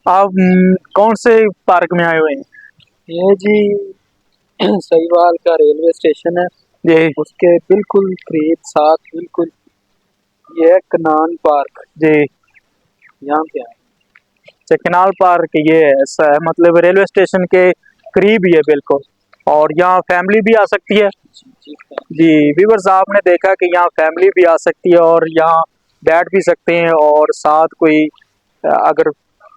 आप कौन से पार्क में आए हुए हैं? ये जी सहीवाल का रेलवे स्टेशन है। जी उसके बिल्कुल करीब साथ बिल्कुल ये है कनान पार्क। जी। यहाँ पे आए। कनाल पार्क ये ऐसा है, मतलब रेलवे स्टेशन के करीब ही है बिल्कुल, और यहाँ फैमिली भी आ सकती है। जी जी व्यूअर्स, आपने देखा कि यहाँ फैमिली भी आ सकती है और यहाँ बैठ भी सकते हैं, और साथ कोई अगर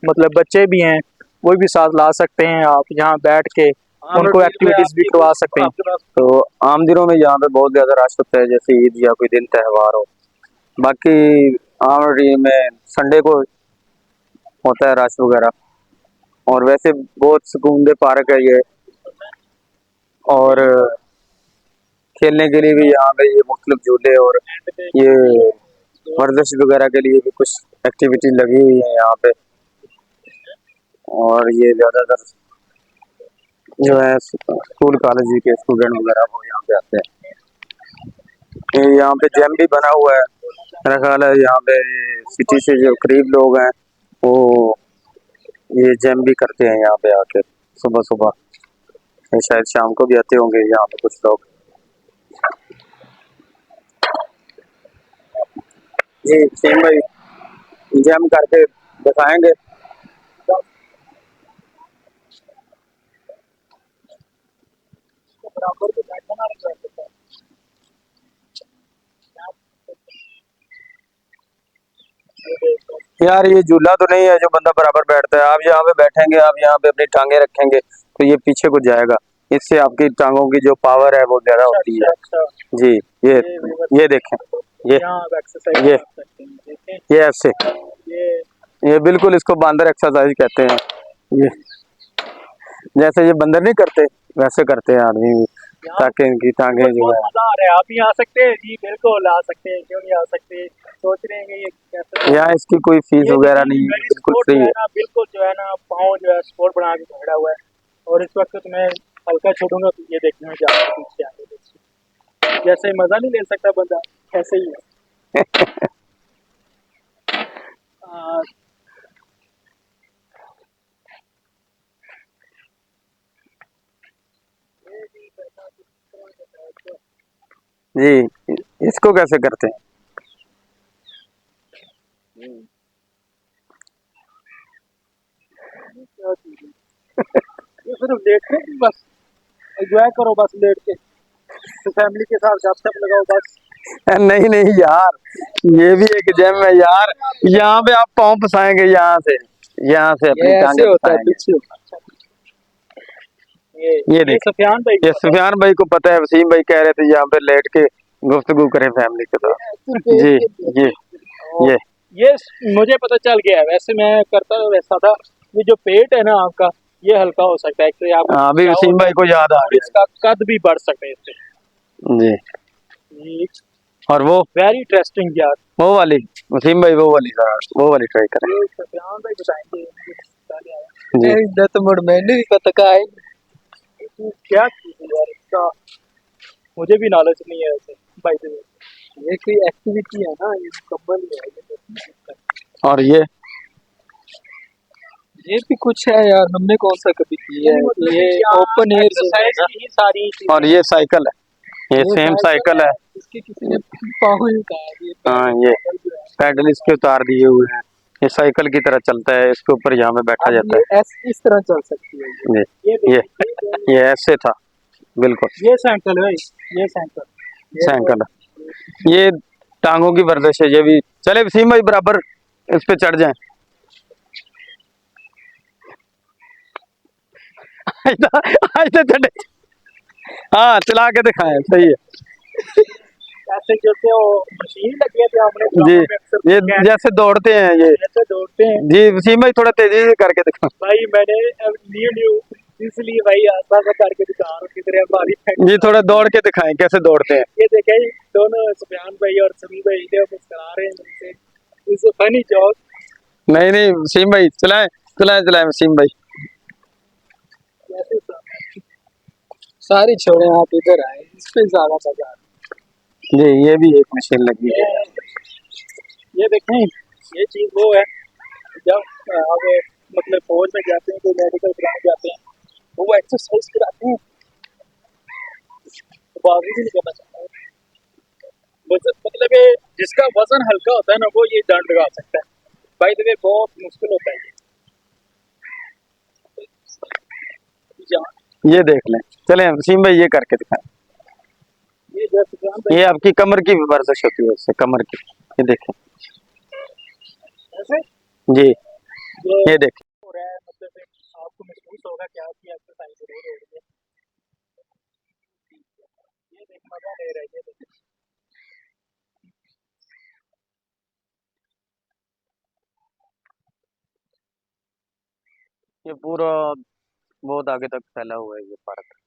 मतलब बच्चे भी हैं वो भी साथ ला सकते हैं। आप यहाँ बैठ के उनको एक्टिविटीज भी करवा सकते हैं। तो आम दिनों में यहाँ पे बहुत ज्यादा रश होता है, जैसे ईद या कोई दिन त्योहार हो। बाकी आम दिन में संडे को होता है रश वगैरह, और वैसे बहुत सुकूनदेह पार्क है ये। और खेलने के लिए भी यहाँ पे ये मुख्तलिफ झूले और ये वर्जिश वगैरह के लिए भी कुछ एक्टिविटी लगी हुई है यहाँ पे। और ये ज्यादातर जो है स्कूल कॉलेज के स्टूडेंट वगैरह वो यहाँ पे आते हैं। यहाँ पे जिम भी बना हुआ है, मेरा ख्याल है यहाँ पे सिटी से जो करीब लोग हैं वो ये जिम भी करते हैं यहाँ पे आके सुबह सुबह। शायद शाम को भी आते होंगे यहाँ पे कुछ लोग। जी सेम भाई जिम करके दिखाएंगे। यार ये झूला तो नहीं है जो बंदा बराबर बैठता है। आप यहाँ पे बैठेंगे, आप यहाँ पे अपनी टांगे रखेंगे तो ये पीछे को जाएगा, इससे आपकी टांगों की जो पावर है वो ज्यादा होती है। जी ये देखें, ये ये ऐसे ये बिल्कुल इसको बंदर एक्सरसाइज कहते हैं। ये जैसे ये बंदर नहीं करते वैसे करते हैं आदमी भी, ताकि इनकी टांगे जो है। आप भी आ सकते हैं जी, बिल्कुल आ सकते हैं, क्यों नहीं आ सकते। सोच रहे हैं कि ये कैसे यहाँ इसकी कोई फीस वगैरह नहीं है, बिल्कुल फ्री है। बिल्कुल जो है ना, पाँव जो है स्पोर्ट बना के खड़ा हुआ है। और इस वक्त तो मैं हल्का छोड़ूंगा तो ये देखने में जाएगा पीछे आगे देखिए। जैसे मजा नहीं ले सकता बंदा, ऐसे ही है। जी इसको कैसे करते हैं? ये सिर्फ लेट के बस एंजॉय करो, बस लेट के तो फैमिली के साथ गपशप लगाओ बस। नहीं नहीं यार, ये भी एक जिम है यार। यहाँ पे आप पाँव फंसाएंगे यहाँ से अपनी टांगे फंसाएंगे। ये देख सफियान भाई को पता है, वसीम भाई कह रहे थे यहाँ पे लेट के गुफ्तगू करें फैमिली के साथ। जी ये मुझे पता चल गया है। वैसे मैं करता वैसा था। ये जो पेट है ना आपका, ये हल्का हो सकता है इससे। आप अभी वसीम भाई को याद आ गया, इसका कद भी बढ़ सकता है इससे। जी और वो वेरी इंटरेस्टिंग यार, वो वाली वसीम भाई वो वाली ट्राई करें। जी तो मुड़ मैंने भी पता का है क्या यार, इसका मुझे भी नॉलेज नहीं है ऐसे भाई। ये कोई एक्टिविटी है ना, ये मुकम्मल है। और ये भी कुछ है यार, हमने कौन सा कभी किया है। ये ओपन एयर ही सारी। और ये साइकिल है, ये सेम साइकिल है। इसके किसी ने पाँव ही उतार दिए। हाँ ये पैडल इसके उतार दिए हुए हैं। ये साइकिल की तरह चलता है, इसके ऊपर यहाँ में बैठा जाता है। इस तरह चल सकती है ये ऐसे था बिल्कुल। ये साइकिल है, ये साइकिल ये टांगों की वर्जिश है। ये भी चले वसीम भाई बराबर इस पे चढ़ जाए। चढ़े, हाँ चला के दिखाएं, सही है। ऐसे जैसे वो मशीन लगी है तो आपने जी ये जैसे दौड़ते हैं, ये जैसे दौड़ते हैं जी। वसीम भाई थोड़ा तेजी से करके दिखा। भाई मैंने न्यू इसलिए भाई आस्ता सा करके दिखा रहा हूँ किधर हमारी जी। थोड़ा दौड़ के दिखाएं कैसे दौड़ते हैं। ये देखे दोनों सुफियान भाई और समी भाई जो मुस्कुरा रहे हैं इस फनी जोक। नहीं वसीम भाई चलाएं वसीम भाई। सारी छोड़े, आप इधर आए, इस पे ज्यादा मजा। जी ये भी एक मशीन लगी है। ये देखें, ये चीज वो है जब अब मतलब फौज में जाते हैं, कोई मेडिकल कराने जाते हैं, वो एक्सरसाइज कराते हैं तो बाजू भी नहीं करना चाहता है। मतलब ये जिसका वजन हल्का होता है ना, वो ये दंड लगा सकता है। बाय द वे बहुत मुश्किल होता है जहाँ ये देख लें, चले वसीम भाई ये करके दिखाएं। ये जैसे जहाँ ये आपकी कमर की वर्जिश होती है, इससे कमर की। ये देखें ऐसे जी, ये ये देखें। हो रहा है, मतलब एक आपको महसूस होगा कि आपकी एक्सरसाइज जरूर हो रही है। ये देख मजा ले रहा है, ये देख। ये पूरा बहुत आगे तक फैला हुआ है ये पार्क।